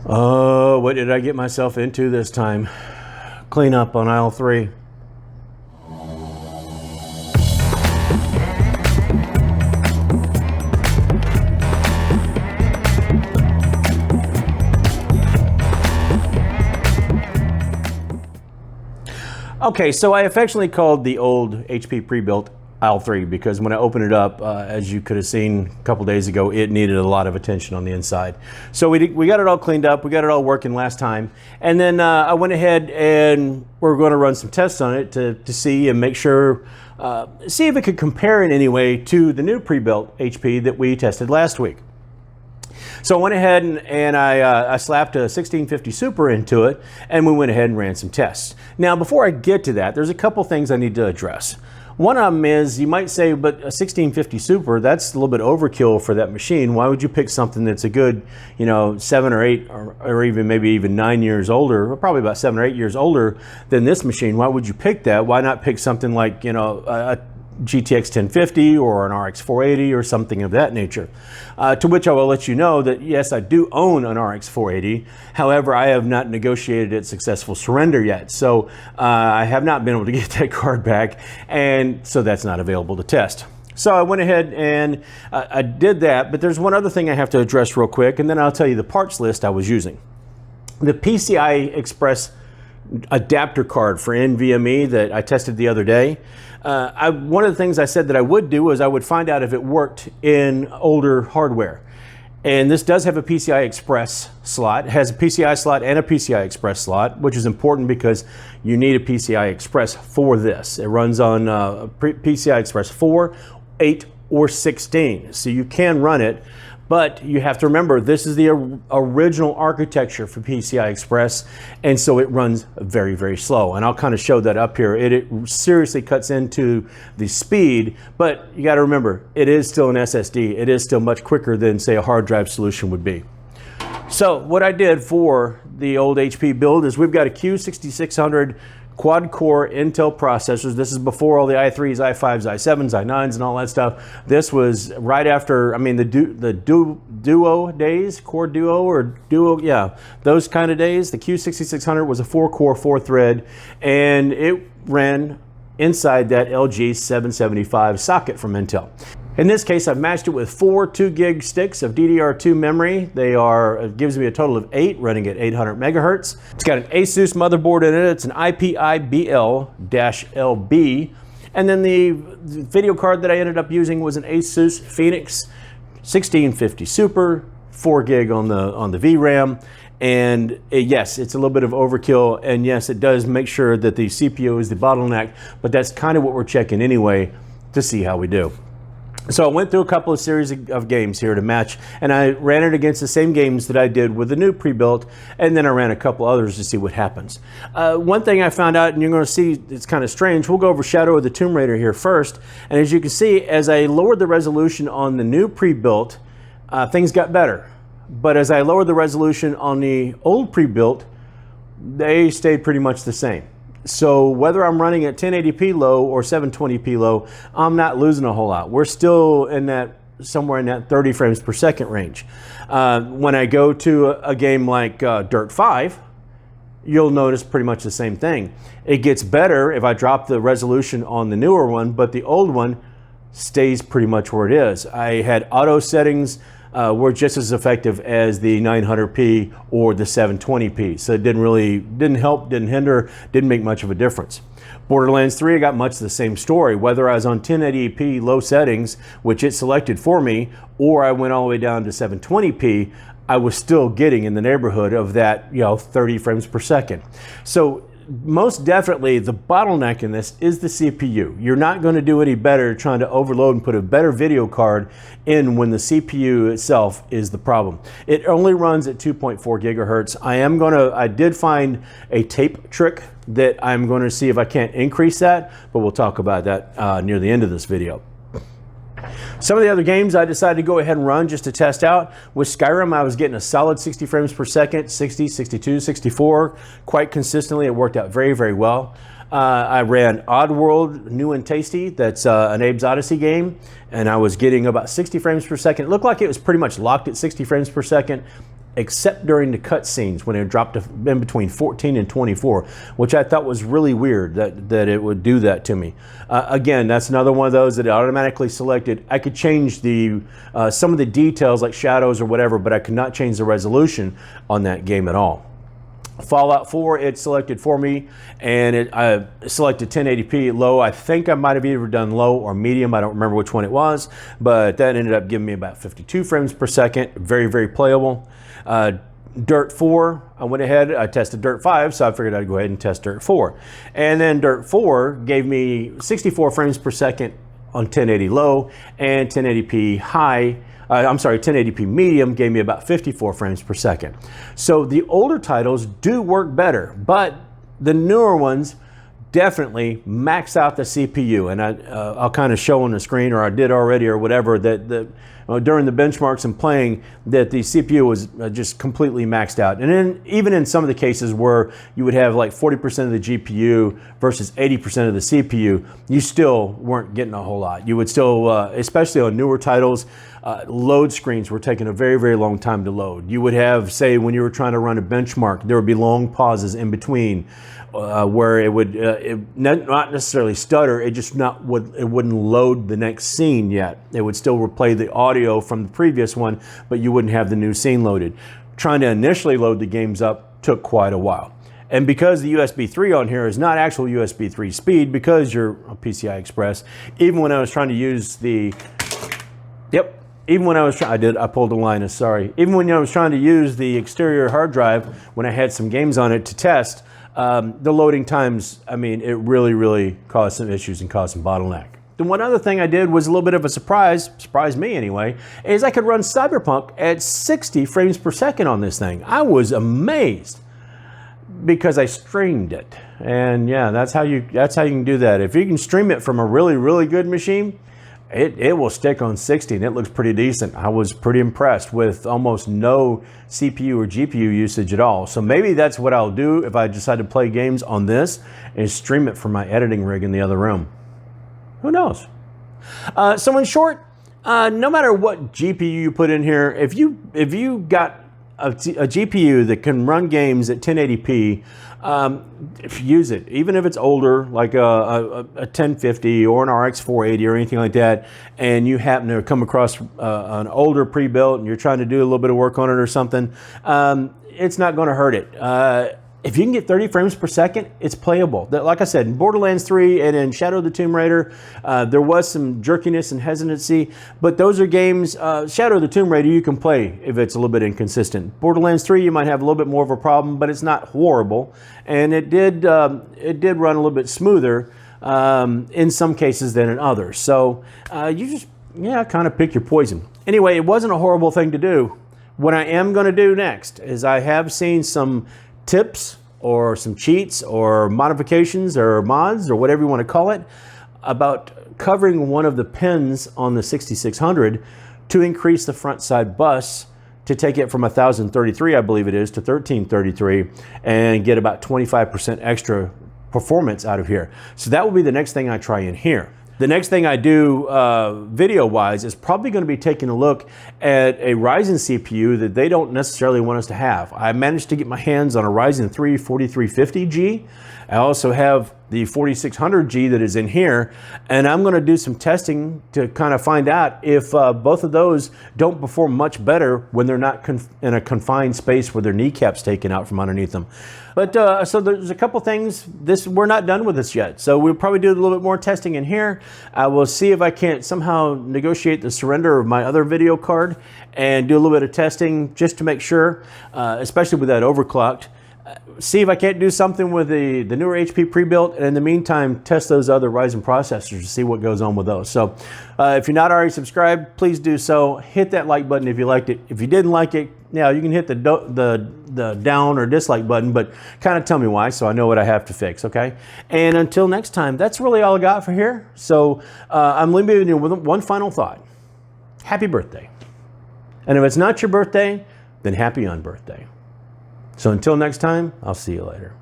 Oh, what did I get myself into this time? Clean up on aisle 3. Okay, so I affectionately called the old HP Prebuilt aisle 3 because when I opened it up, as you could have seen a couple days ago, it needed a lot of attention on the inside. So we got it all cleaned up, we got it all working last time, and then I went ahead and we're going to run some tests on it to see and make sure, see if it could compare in any way to the new Prebuilt HP that we tested last week. So I went ahead and I slapped a 1650 Super into it, and we went ahead and ran some tests. Now, before I get to that, there's a couple things I need to address. One of them is, you might say, but a 1650 Super, that's a little bit overkill for that machine. Why would you pick something that's a good, 7 or 8 or even maybe even 9 years older, or probably about 7 or 8 years older than this machine? Why would you pick that? Why not pick something like, a GTX 1050 or an RX 480 or something of that nature? To which I will let you know that yes, I do own an RX 480. However, I have not negotiated its successful surrender yet. So I have not been able to get that card back, and so that's not available to test. So I went ahead and I did that, but there's one other thing I have to address real quick, and then I'll tell you the parts list I was using. The PCI Express adapter card for NVMe that I tested the other day, one of the things I said that I would do is I would find out if it worked in older hardware. And this does have a PCI Express slot. It has a PCI slot and a PCI Express slot, which is important because you need a PCI Express for this. It runs on PCI Express 4, 8, or 16. So you can run it, but you have to remember this is the original architecture for PCI Express, and so it runs very, very slow. And I'll kind of show that up here. It seriously cuts into the speed, but you got to remember it is still an SSD. It is still much quicker than, say, a hard drive solution would be. So what I did for the old HP build is we've got a Q6600 quad-core Intel processors. This is before all the i3s, i5s, i7s, i9s, and all that stuff. This was right after, the Duo days, Core Duo or Duo, yeah, those kind of days. The Q6600 was a 4-core, 4-thread, and it ran inside that LG 775 socket from Intel. In this case, I've matched it with 4 2-gig sticks of DDR2 memory. It gives me a total of 8 running at 800 megahertz. It's got an Asus motherboard in it. It's an IPIBL-LB. And then the video card that I ended up using was an Asus Phoenix 1650 Super, 4 gig on the VRAM. And yes, it's a little bit of overkill. And yes, it does make sure that the CPU is the bottleneck, but that's kind of what we're checking anyway to see how we do. So I went through a couple of series of games here to match, and I ran it against the same games that I did with the new Prebuilt, and then I ran a couple others to see what happens. One thing I found out, and you're going to see it's kind of strange, we'll go over Shadow of the Tomb Raider here first, and as you can see, as I lowered the resolution on the new Prebuilt, things got better. But as I lowered the resolution on the old Prebuilt, they stayed pretty much the same. So whether I'm running at 1080p low or 720p low, I'm not losing a whole lot. We're still in that, somewhere in that 30 frames per second range. When I go to a game like Dirt 5, you'll notice pretty much the same thing. It gets better if I drop the resolution on the newer one, but the old one stays pretty much where it is. I had auto settings were just as effective as the 900p or the 720p. So it didn't help, didn't hinder, didn't make much of a difference. Borderlands 3, I got much the same story. Whether I was on 1080p low settings, which it selected for me, or I went all the way down to 720p, I was still getting in the neighborhood of that, 30 frames per second. So most definitely the bottleneck in this is the CPU. You're not going to do any better trying to overload and put a better video card in when the CPU itself is the problem. It only runs at 2.4 gigahertz. I did find a tape trick that I'm going to see if I can't increase that, but we'll talk about that near the end of this video. Some of the other games I decided to go ahead and run just to test out. With Skyrim, I was getting a solid 60 frames per second, 60, 62, 64, quite consistently. It worked out very, very well. I ran Oddworld New and Tasty, that's an Abe's Odyssey game, and I was getting about 60 frames per second. It looked like it was pretty much locked at 60 frames per second. except during the cutscenes when it dropped in between 14 and 24, which I thought was really weird that it would do that to me. Again, that's another one of those that it automatically selected. I could change the some of the details like shadows or whatever, but I could not change the resolution on that game at all. Fallout 4, it selected for me, and I selected 1080p low. I think I might have either done low or medium. I don't remember which one it was, but that ended up giving me about 52 frames per second. Very, very playable. Dirt 4, I went ahead, I tested Dirt 5, so I figured I'd go ahead and test Dirt 4. And then Dirt 4 gave me 64 frames per second on 1080 low and 1080p high. I'm sorry, 1080p medium gave me about 54 frames per second. So the older titles do work better, but the newer ones definitely max out the CPU. And I'll kind of show on the screen, or I did already or whatever, that during the benchmarks and playing, that the CPU was just completely maxed out. And then even in some of the cases where you would have like 40% of the GPU versus 80% of the CPU, you still weren't getting a whole lot. You would still, especially on newer titles, load screens were taking a very, very long time to load. You would have, say, when you were trying to run a benchmark, there would be long pauses in between where it would not necessarily stutter, it just wouldn't load the next scene yet. It would still replay the audio from the previous one, but you wouldn't have the new scene loaded. Trying to initially load the games up took quite a while. And because the USB 3 on here is not actual USB 3 speed, because you're a PCI Express, even when I was trying to use the, even when I was trying, I pulled a Linus, sorry. Even when I was trying to use the exterior hard drive, when I had some games on it to test, the loading times, I mean, it really, really caused some issues and caused some bottleneck. Then one other thing I did was a little bit of a surprised me anyway, is I could run Cyberpunk at 60 frames per second on this thing. I was amazed because I streamed it. And yeah, that's how you can do that. If you can stream it from a really, really good machine, it will stick on 60 and it looks pretty decent. I was pretty impressed with almost no CPU or GPU usage at all. So maybe that's what I'll do if I decide to play games on this, is stream it from my editing rig in the other room. Who knows? So in short, no matter what GPU you put in here, if you got a GPU that can run games at 1080p, use it. Even if it's older, like a 1050 or an RX 480 or anything like that, and you happen to come across an older pre-built and you're trying to do a little bit of work on it or something, it's not going to hurt it. If you can get 30 frames per second, it's playable. Like I said, in Borderlands 3 and in Shadow of the Tomb Raider, there was some jerkiness and hesitancy, but those are games, Shadow of the Tomb Raider you can play if it's a little bit inconsistent. Borderlands 3 you might have a little bit more of a problem, but it's not horrible, and it did run a little bit smoother in some cases than in others. So you just, kind of pick your poison. Anyway, it wasn't a horrible thing to do. What I am going to do next is I have seen some tips or some cheats or modifications or mods or whatever you want to call it about covering one of the pins on the 6600 to increase the front side bus to take it from 1033, I believe it is, to 1333 and get about 25% extra performance out of here. So that will be the next thing I try in here. The next thing I do video-wise is probably going to be taking a look at a Ryzen CPU that they don't necessarily want us to have. I managed to get my hands on a Ryzen 3 4350G. I also have the 4600G that is in here, and I'm going to do some testing to kind of find out if both of those don't perform much better when they're not in a confined space where their kneecaps taken out from underneath them. But so there's a couple things. We're not done with this yet, so we'll probably do a little bit more testing in here. I will see if I can't somehow negotiate the surrender of my other video card and do a little bit of testing just to make sure, especially with that overclocked. See if I can't do something with the newer HP Prebuilt, and in the meantime, test those other Ryzen processors to see what goes on with those. So if you're not already subscribed, please do so. Hit that like button if you liked it. If you didn't like it, you can hit the down or dislike button, but kind of tell me why so I know what I have to fix, okay? And until next time, that's really all I got for here. So I'm leaving you with one final thought. Happy birthday. And if it's not your birthday, then happy unbirthday. So until next time, I'll see you later.